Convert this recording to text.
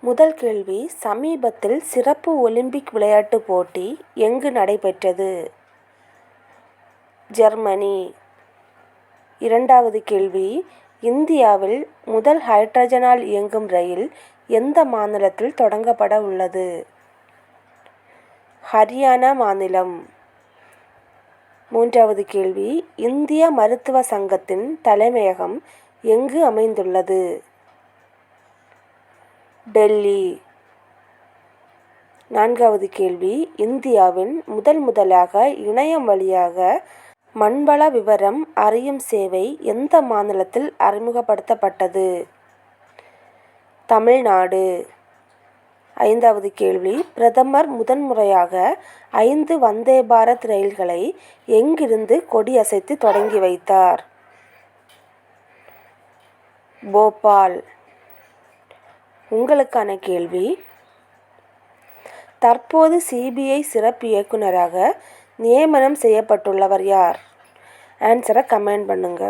முதல் கேள்வி, சமீபத்தில் சிறப்பு ஒலிம்பிக் விளையாட்டுப் போட்டி எங்கு நடைபெற்றது? ஜெர்மனி. இரண்டாவது கேள்வி, இந்தியாவில் முதல் ஹைட்ரஜனால் இயங்கும் ரயில் எந்த மாநிலத்தில் தொடங்கப்பட உள்ளது? ஹரியானா மாநிலம். மூன்றாவது கேள்வி, இந்திய மருத்துவ சங்கத்தின் தலைமையகம் எங்கு அமைந்துள்ளது? டெல்லி. நான்காவது கேள்வி, இந்தியாவின் முதலாக இணையம் வழியாக மண்வள விவரம் அறியும் சேவை எந்த மாநிலத்தில் அறிமுகப்படுத்தப்பட்டது? தமிழ்நாடு. ஐந்தாவது கேள்வி, பிரதமர் முதன்முறையாக 5 வந்தே பாரத் ரயில்களை எங்கிருந்து கொடியசைத்து தொடங்கி வைத்தார்? போபால். உங்களுக்கான கேள்வி, தற்போது சிபிஐ சிறப்பு இயக்குனராக நியமனம் செய்யப்பட்டுள்ளவர் யார்? ஆன்சரை கமெண்ட் பண்ணுங்க.